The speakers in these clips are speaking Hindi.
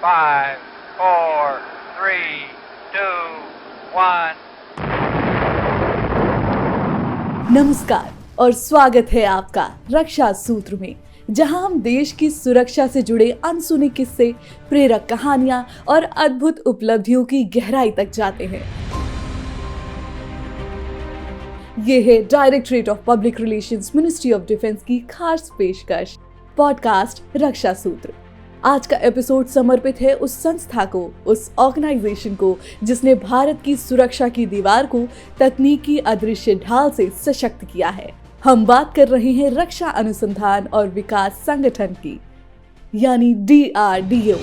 5, 4, 3, 2, 1. नमस्कार और स्वागत है आपका रक्षा सूत्र में, जहां हम देश की सुरक्षा से जुड़े अनसुने किस्से, प्रेरक कहानियां और अद्भुत उपलब्धियों की गहराई तक जाते हैं। ये है directorate of public relations, ministry of defence की खास पेशकश पॉडकास्ट रक्षा सूत्र। आज का एपिसोड समर्पित है उस संस्था को, उस ऑर्गेनाइजेशन को जिसने भारत की सुरक्षा की दीवार को तकनीकी अदृश्य ढाल से सशक्त किया है। हम बात कर रहे हैं रक्षा अनुसंधान और विकास संगठन की, यानी DRDO।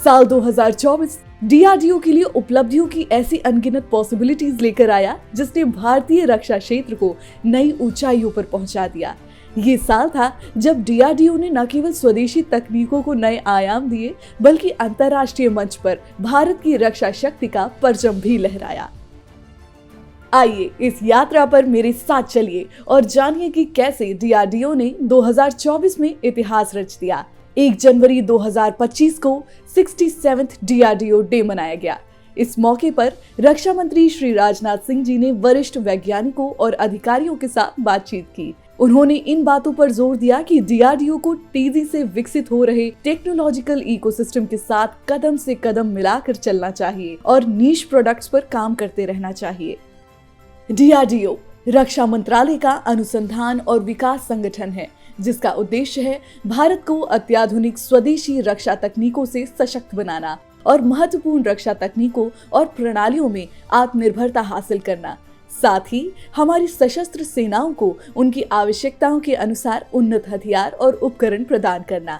साल 2024 DRDO के लिए उपलब्धियों की ऐसी अनगिनत पॉसिबिलिटीज लेकर आया जिसने भारतीय रक्षा क्षेत्र को नई ऊंचाइयों पर पहुंचा दिया। ये साल था जब DRDO ने न केवल स्वदेशी तकनीकों को नए आयाम दिए, बल्कि अंतर्राष्ट्रीय मंच पर भारत की रक्षा शक्ति का परचम भी लहराया। आइए इस यात्रा पर मेरे साथ चलिए और जानिए कि कैसे DRDO ने 2024 में इतिहास रच दिया। 1 जनवरी 2025 को 67th DRDO डे मनाया गया। इस मौके पर रक्षा मंत्री श्री राजनाथ सिंह जी ने वरिष्ठ वैज्ञानिकों और अधिकारियों के साथ बातचीत की। उन्होंने इन बातों पर जोर दिया कि DRDO को तेजी से विकसित हो रहे टेक्नोलॉजिकल इकोसिस्टम के साथ कदम से कदम मिलाकर चलना चाहिए और नीश प्रोडक्ट्स पर काम करते रहना चाहिए। DRDO रक्षा मंत्रालय का अनुसंधान और विकास संगठन है, जिसका उद्देश्य है भारत को अत्याधुनिक स्वदेशी रक्षा तकनीकों से सशक्त बनाना और महत्वपूर्ण रक्षा तकनीकों और प्रणालियों में आत्मनिर्भरता हासिल करना। साथ ही हमारी सशस्त्र सेनाओं को उनकी आवश्यकताओं के अनुसार उन्नत हथियार और उपकरण प्रदान करना।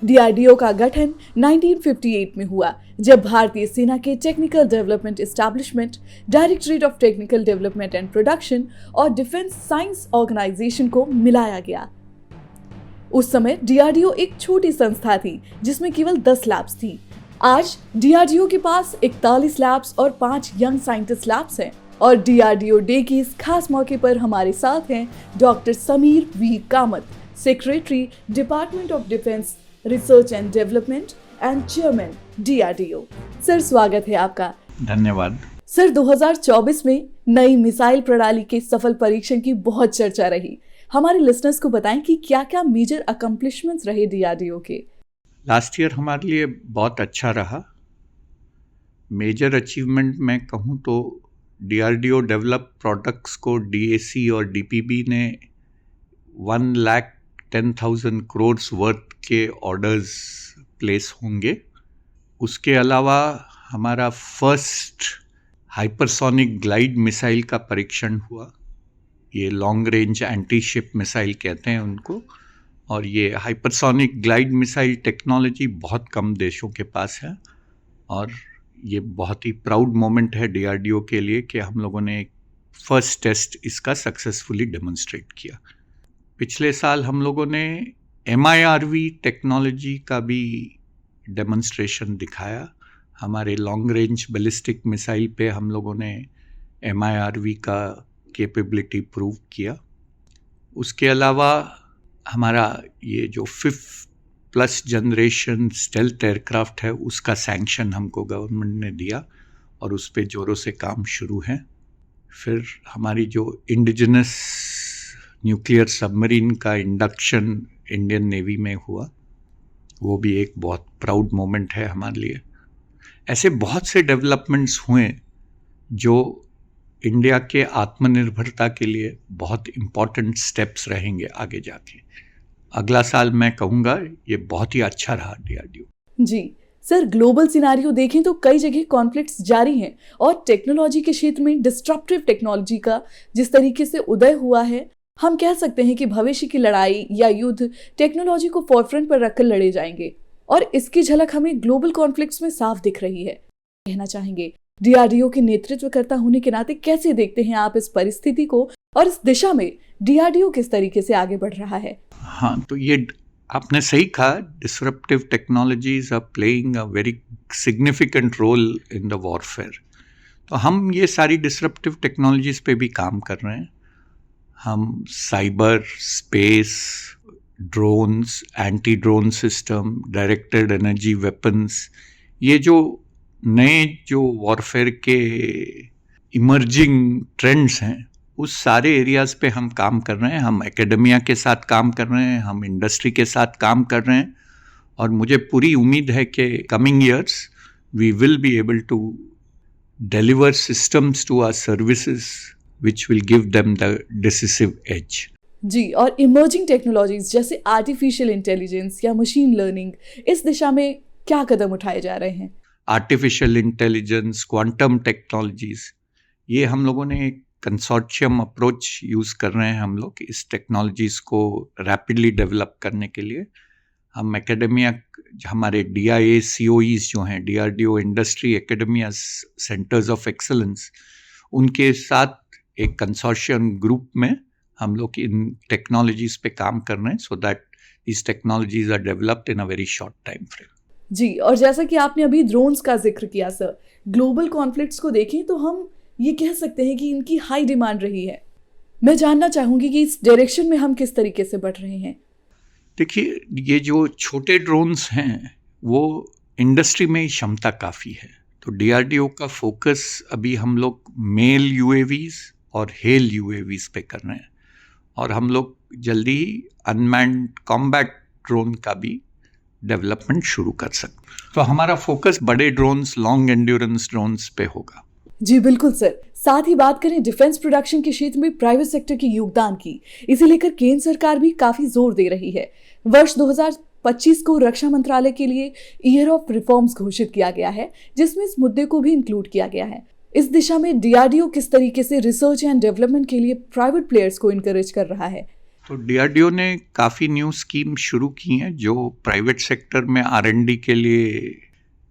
DRDO का गठन 1958 में हुआ, जब भारतीय सेना के technical development establishment, directorate of technical development and production और डिफेंस साइंस ऑर्गेनाइजेशन को मिलाया गया। उस समय DRDO एक छोटी संस्था थी जिसमें केवल 10 लैब्स थी। आज DRDO के पास 41 लैब्स और 5 यंग साइंटिस्ट लैब्स हैं। और DRDO डे की इस खास मौके पर हमारे साथ हैं doctor Sameer V Kamat, secretary, department of defence research and development and chairman DRDO। Sir, स्वागत है आपका। धन्यवाद। सर, 2024 में नई मिसाइल प्रणाली के सफल परीक्षण की बहुत चर्चा रही। हमारे लिसनर्स को बताएं कि क्या क्या मेजर अकम्प्लिशमेंट्स रहे DRDO के। लास्ट ईयर हमारे लिए बहुत अच्छा रहा। मेजर अचीवमेंट मैं कहूँ तो DRDO डेवलप प्रोडक्ट्स को DAC और DPB ने 1,10,000 करोड़ वर्थ के ऑर्डर्स प्लेस होंगे। उसके अलावा हमारा फर्स्ट हाइपरसोनिक ग्लाइड मिसाइल का परीक्षण हुआ। ये long range anti ship missile कहते हैं उनको, और ये हाइपरसोनिक ग्लाइड मिसाइल टेक्नोलॉजी बहुत कम देशों के पास है, और ये बहुत ही प्राउड मोमेंट है DRDO के लिए कि हम लोगों ने फर्स्ट टेस्ट इसका सक्सेसफुली डेमोन्स्ट्रेट किया। पिछले साल हम लोगों ने MIRV टेक्नोलॉजी का भी डेमोन्स्ट्रेशन दिखाया। हमारे लॉन्ग रेंज बैलिस्टिक मिसाइल पे हम लोगों ने MIRV का कैपेबिलिटी प्रूव किया। उसके अलावा हमारा ये जो 5th जनरेशन स्टेल्थ एयरक्राफ्ट है, उसका सैंक्शन हमको गवर्नमेंट ने दिया और उस पे जोरों से काम शुरू है। फिर हमारी जो इंडिजिनस न्यूक्लियर सबमरीन का इंडक्शन इंडियन नेवी में हुआ, वो भी एक बहुत प्राउड मोमेंट है हमारे लिए। ऐसे बहुत से डेवलपमेंट्स हुए जो इंडिया के आत्मनिर्भरता के लिए बहुत इम्पॉर्टेंट स्टेप्स रहेंगे आगे जाके। अगला साल मैं कहूँगा ये बहुत ही अच्छा रहा DRDO। जी सर, ग्लोबल सिनारियो देखें तो कई जगह कॉन्फ्लिक्ट्स जारी हैं और टेक्नोलॉजी के क्षेत्र में डिस्ट्रप्टिव टेक्नोलॉजी का जिस तरीके से उदय हुआ है, हम कह सकते हैं कि भविष्य की लड़ाई या युद्ध टेक्नोलॉजी को फोरफ्रंट पर रखकर लड़े जाएंगे, और इसकी झलक हमें ग्लोबल कॉन्फ्लिक्ट्स में साफ दिख रही है। कहना चाहेंगे DRDO के नेतृत्वकर्ता होने के नाते कैसे देखते हैं आप इस परिस्थिति को, और इस दिशा में DRDO किस तरीके से आगे बढ़ रहा है। हाँ, तो ये आपने सही कहा, disruptive technologies are playing a very significant role in the warfare. तो हम ये सारी डिसरप्टिव टेक्नोलॉजीज पे भी काम कर रहे हैं। हम cyber, space, drones, anti drone system, directed energy weapons, ये जो नए जो वॉरफेयर के इमर्जिंग ट्रेंड्स हैं, उस सारे एरियाज पे हम काम कर रहे हैं। हम एकेडमिया के साथ काम कर रहे हैं, हम इंडस्ट्री के साथ काम कर रहे हैं, और मुझे पूरी उम्मीद है कि coming years we will be able to deliver systems to our services which will give them the decisive edge. जी, और इमर्जिंग टेक्नोलॉजीज जैसे आर्टिफिशियल इंटेलिजेंस या मशीन लर्निंग, इस दिशा में क्या कदम उठाए जा रहे हैं? आर्टिफिशियल इंटेलिजेंस, क्वांटम टेक्नोलॉजीज, ये हम लोगों ने एक कंसोर्शियम अप्रोच यूज़ कर रहे हैं हम लोग इस टेक्नोलॉजीज को रैपिडली डेवलप करने के लिए। हम एकेडमिया, हमारे DIA COEs जो हैं, DRDO industry academia centres of excellence, उनके साथ एक कंसोर्शियम ग्रुप में हम लोग इन टेक्नोलॉजीज पे काम कर रहे हैं, so that these technologies are developed in a very short time frame. जी, और जैसा कि आपने अभी ड्रोन्स का जिक्र किया सर, ग्लोबल कॉन्फ्लिक्ट्स को देखें तो हम ये कह सकते हैं कि इनकी हाई डिमांड रही है। मैं जानना चाहूंगी कि इस डायरेक्शन में हम किस तरीके से बढ़ रहे हैं। देखिए, ये जो छोटे ड्रोन्स हैं वो इंडस्ट्री में क्षमता काफ़ी है, तो DRDO का फोकस अभी हम लोग मेल UAVs और हेल UAVs पे कर रहे हैं, और हम लोग जल्दी ही अनमैन्ड कॉम्बैट ड्रोन का भी डेवलपमेंट शुरू कर सकते हैं। तो हमारा फोकस बड़े ड्रोन्स, लॉन्ग एंड्योरेंस ड्रोन्स पे होगा। जी बिल्कुल सर। साथ ही बात करें डिफेंस प्रोडक्शन के क्षेत्र में प्राइवेट सेक्टर के योगदान की, इसे लेकर केंद्र सरकार भी काफी जोर दे रही है। वर्ष 2025 को रक्षा मंत्रालय के लिए ईयर ऑफ रिफॉर्म्स घोषित किया गया है, जिसमें इस मुद्दे को भी इंक्लूड किया गया है। इस दिशा में DRDO किस तरीके से रिसर्च एंड डेवलपमेंट के लिए प्राइवेट प्लेयर्स को इनकरेज कर रहा है? तो DRDO ने काफ़ी न्यू स्कीम शुरू की हैं जो प्राइवेट सेक्टर में R&D के लिए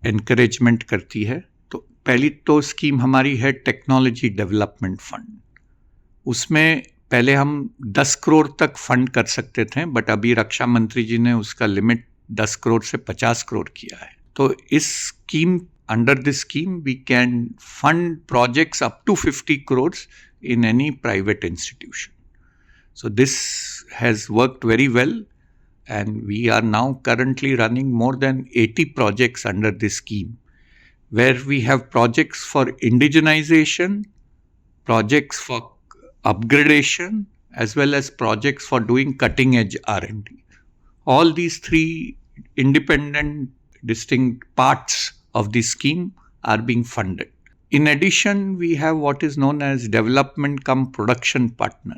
इनकरेजमेंट करती है। तो पहली तो स्कीम हमारी है टेक्नोलॉजी डेवलपमेंट फंड। उसमें पहले हम 10 करोड़ तक फंड कर सकते थे, बट अभी रक्षा मंत्री जी ने उसका लिमिट 10 करोड़ से 50 करोड़ किया है। तो इस scheme, under this scheme, we can fund projects up to 50 crores in any private institution. So this has worked very well, and we are now currently running more than 80 projects under this scheme, where we have projects for indigenization, projects for upgradation, as well as projects for doing cutting edge R&D. All these three independent, distinct parts of the scheme are being funded. In addition, we have what is known as development cum production partner.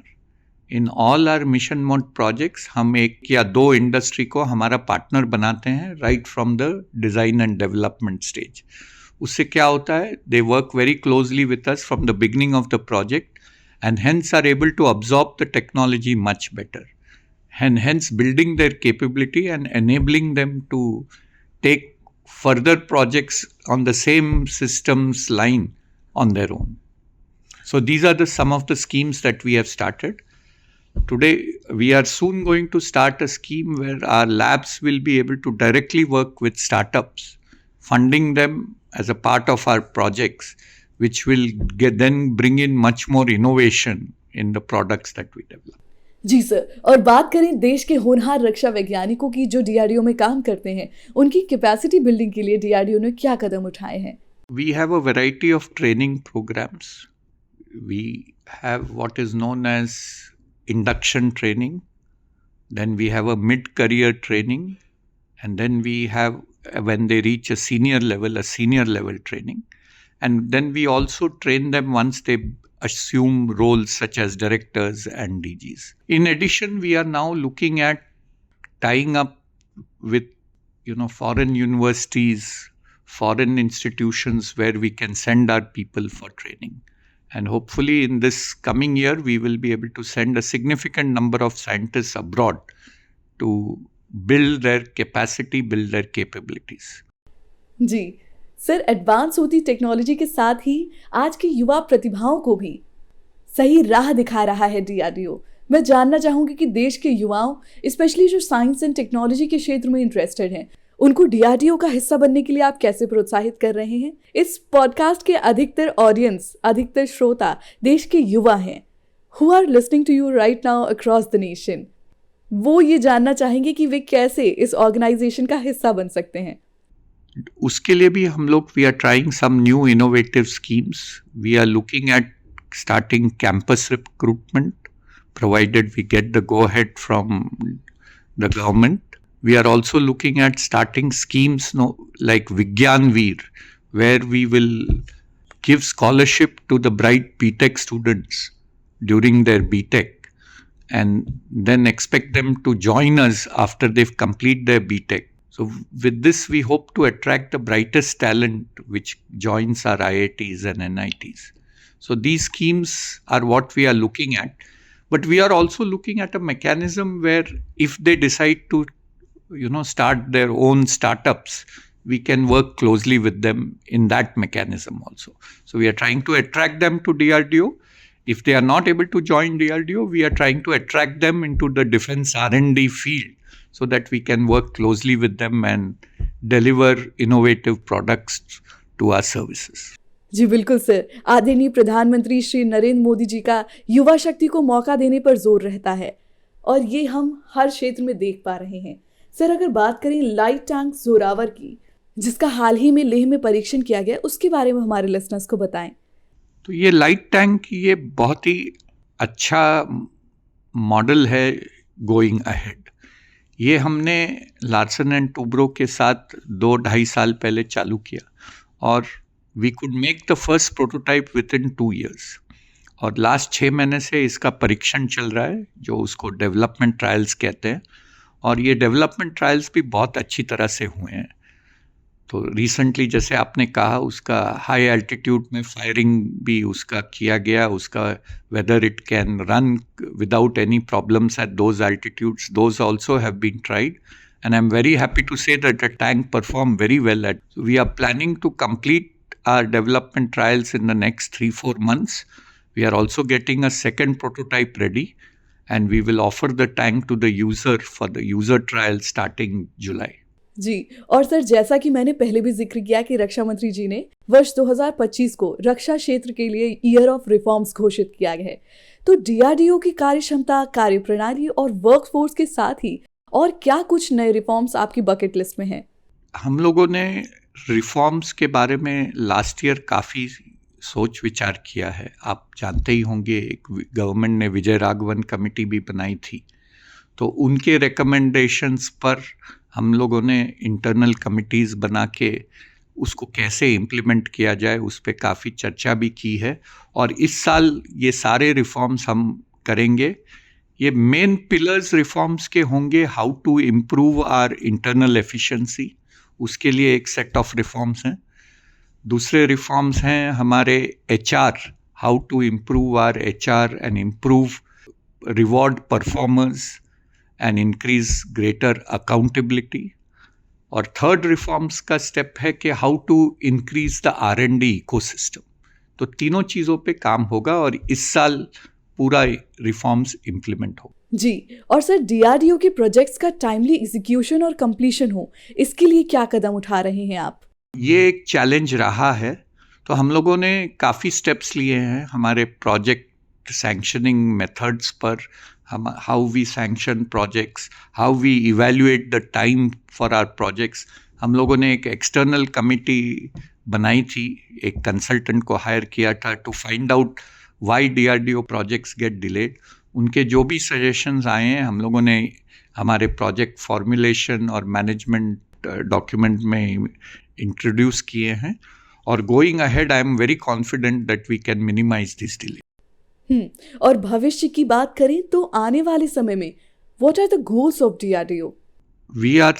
In all our mission mode projects, हम एक या दो इंडस्ट्री को हमारा पार्टनर बनाते हैं right from the design and development stage. उससे क्या होता है? They work very closely with us from the beginning of the project, and hence are able to absorb the technology much better, and hence building their capability and enabling them to take further projects on the same systems line on their own. So these are some of the schemes that we have started. Today, we are soon going to start a scheme where our labs will be able to directly work with startups, funding them as a part of our projects, which will then bring in much more innovation in the products that we develop. जी सर, और बात करें देश के होनहार रक्षा वैज्ञानिकों की जो DRDO में काम करते हैं, उनकी कैपेसिटी बिल्डिंग के लिए DRDO ने क्या कदम उठाए हैं? We have a variety of training programs. We have what is known as induction training, then we have a mid-career training, and then we have, when they reach a senior level training, and then we also train them once they assume roles such as directors and DGs. In addition, we are now looking at tying up with, foreign universities, foreign institutions where we can send our people for training. And hopefully in this coming year, we will be able to send a significant number of scientists abroad to build their capacity, build their capabilities. जी सर, एडवांस होती टेक्नोलॉजी के साथ ही आज की युवा प्रतिभाओं को भी सही राह दिखा रहा है DRDO। मैं जानना चाहूंगी कि देश के युवाओं, स्पेशली जो साइंस एंड टेक्नोलॉजी के क्षेत्र में इंटरेस्टेड हैं, उनको DRDO का हिस्सा बनने के लिए आप कैसे प्रोत्साहित कर रहे हैं? इस पॉडकास्ट के अधिकतर ऑडियंस, अधिकतर श्रोता देश के युवा हैं, who are listening to you right now across the nation. वो ये जानना चाहेंगे कि वे कैसे इस ऑर्गेनाइजेशन का हिस्सा बन सकते हैं। उसके लिए भी हम लोग we are trying some new innovative schemes. We are looking at starting campus recruitment provided we get the go ahead from the government. We are also looking at starting schemes like Vigyan Veer, where we will give scholarship to the bright BTech students during their BTech and then expect them to join us after they've complete their BTech. So with this we hope to attract the brightest talent which joins our IITs and NITs. So these schemes are what we are looking at, but we are also looking at a mechanism where if they decide to, start their own startups, we can work closely with them in that mechanism also. So we are trying to attract them to DRDO. If they are not able to join DRDO, we are trying to attract them into the defense R&D field so that we can work closely with them and deliver innovative products to our services. जी बिल्कुल सर, आदरणीय प्रधानमंत्री श्री नरेंद्र मोदी जी का युवा शक्ति को मौका देने पर जोर रहता है और ये हम हर क्षेत्र में देख पा रहे हैं। सर, अगर बात करें लाइट टैंक जोरावर की, जिसका हाल ही में लेह में परीक्षण किया गया, उसके बारे में हमारे लिसनर्स को बताएं। तो ये लाइट टैंक ये बहुत ही अच्छा मॉडल है गोइंग अहेड. ये हमने लार्सन एंड टूब्रो के साथ 2-2.5 साल पहले चालू किया और we could make the first prototype within 2 years. और लास्ट 6 महीने से इसका परीक्षण चल रहा है जो उसको डेवलपमेंट ट्रायल्स कहते हैं और ये डेवलपमेंट ट्रायल्स भी बहुत अच्छी तरह से हुए हैं. तो रिसेंटली जैसे आपने कहा उसका हाई एल्टीट्यूड में फायरिंग भी उसका किया गया, उसका whether it can run without any problems at those altitudes, those also have been tried and I'm very happy to say that the tank performed very well. We are planning to complete our development trials in the next 3-4 months. We are also getting a second prototype ready and we will offer the tank to the user for the user trial starting July. जी, और सर जैसा कि मैंने पहले भी जिक्र किया कि रक्षा मंत्री जी ने वर्ष 2025 को रक्षा क्षेत्र के लिए ईयर ऑफ रिफॉर्म्स घोषित किया गया है, तो डीआरडीओ की कार्यक्षमता, कार्यप्रणाली और वर्कफोर्स के साथ ही और क्या कुछ नए रिफॉर्म्स आपकी बकेट लिस्ट में हैं? हम लोगों ने रिफॉर्म्स के बारे में लास्ट ईयर काफ़ी सोच विचार किया है. आप जानते ही होंगे एक गवर्नमेंट ने विजय राघवन कमेटी भी बनाई थी, तो उनके रिकमेंडेशंस पर हम लोगों ने इंटरनल कमिटीज़ बना के उसको कैसे इम्प्लीमेंट किया जाए उस पर काफ़ी चर्चा भी की है. और इस साल ये सारे रिफॉर्म्स हम करेंगे. ये मेन पिलर्स रिफॉर्म्स के होंगे. How to improve our internal efficiency, उसके लिए एक सेट ऑफ रिफॉर्म्स हैं. दूसरे रिफॉर्म्स हैं हमारे HR, how to improve our HR and improve reward performers and increase greater accountability. और थर्ड रिफॉर्म्स का स्टेप है कि how to increase the R&D ecosystem. तो तीनों चीज़ों पे काम होगा और इस साल पूरा रिफॉर्म्स इम्प्लीमेंट हो. जी, और सर डीआरडीओ के प्रोजेक्ट्स का टाइमली एग्जीक्यूशन और कंप्लीशन हो, इसके लिए क्या कदम उठा रहे हैं आप? ये एक चैलेंज रहा है, तो हम लोगों ने काफ़ी स्टेप्स लिए हैं हमारे प्रोजेक्ट सैंक्शनिंग मेथड्स पर. हम how we sanction projects, how we evaluate the time for our projects. हम लोगों ने एक एक्सटर्नल कमिटी बनाई थी, एक कंसल्टेंट को हायर किया था to find out why DRDO projects get delayed. उनके जो भी सजेशंस आए हैं हम लोगों ने हमारे प्रोजेक्ट फॉर्मुलेशन और मैनेजमेंट डॉक्यूमेंट में इंट्रोड्यूस किए हैं और going ahead I am very confident that we can minimise this delay. और भविष्य की बात करें तो आने वाले समय में what are the goals of DRDO? We are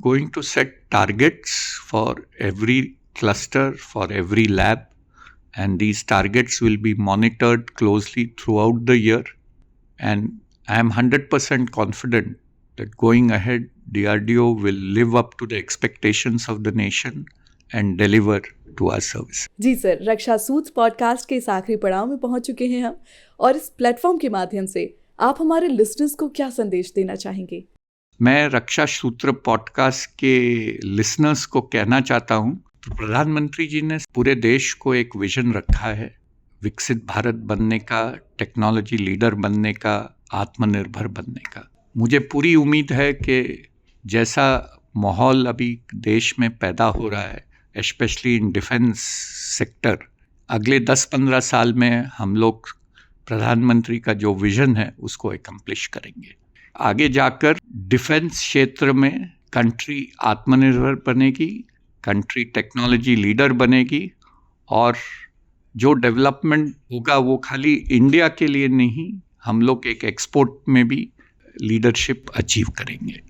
going to set targets for every cluster, for every lab, and these targets will be monitored closely throughout the year. And I am 100% confident that going ahead, DRDO will live up to the expectations of the nation and deliver to our service. जी सर, रक्षा सूत्र पॉडकास्ट के इस आखिरी पड़ाव में पहुंच चुके हैं हम, और इस प्लेटफॉर्म के माध्यम से आप हमारे लिसनर्स को क्या संदेश देना चाहेंगे? मैं रक्षा सूत्र पॉडकास्ट के लिसनर्स को कहना चाहता हूं, तो प्रधानमंत्री जी ने पूरे देश को एक विजन रखा है विकसित भारत बनने का, टेक्नोलॉजी लीडर बनने का, आत्मनिर्भर बनने का. मुझे पूरी उम्मीद है कि जैसा माहौल अभी देश में पैदा हो रहा है, एस्पेशली इन डिफेंस सेक्टर, अगले 10-15 साल में हम लोग प्रधानमंत्री का जो विजन है उसको एकम्प्लिश करेंगे। आगे जाकर डिफेंस क्षेत्र में कंट्री आत्मनिर्भर बनेगी, कंट्री टेक्नोलॉजी लीडर बनेगी और जो डेवलपमेंट होगा वो खाली इंडिया के लिए नहीं, हम लोग एक एक्सपोर्ट में भी लीडरशिप अचीव करेंगे।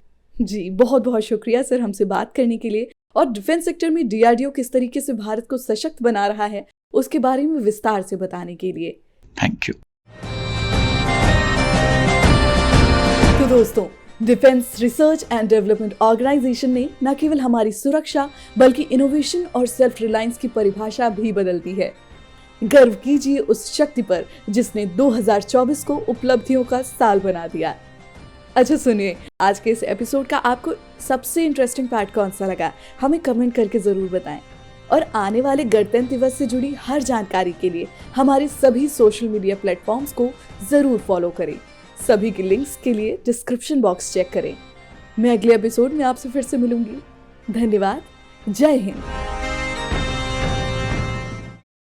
जी, बहुत बहुत शुक्रिया सर हमसे बात करने के लिए और डिफेंस सेक्टर में डीआरडीओ किस तरीके से भारत को सशक्त बना रहा है उसके बारे में विस्तार से बताने के लिए। Thank you. तो दोस्तों, defence research and development organisation ने न केवल हमारी सुरक्षा बल्कि इनोवेशन और सेल्फ रिलायंस की परिभाषा भी बदल दी है। गर्व कीजिए उस शक्ति पर जिसने 2024 को उपलब्धियों का साल बना दिया। अच्छा सुनिए, आज के इस एपिसोड का आपको सबसे इंटरेस्टिंग पार्ट कौन सा लगा, हमें कमेंट करके जरूर बताएं। और आने वाले गणतंत्र दिवस से जुड़ी हर जानकारी के लिए हमारे सभी सोशल मीडिया प्लेटफॉर्म्स को जरूर फॉलो करें। सभी के लिंक्स के लिए डिस्क्रिप्शन बॉक्स चेक करें। मैं अगले एपिसोड में आपसे फिर से मिलूंगी। धन्यवाद। जय हिंद।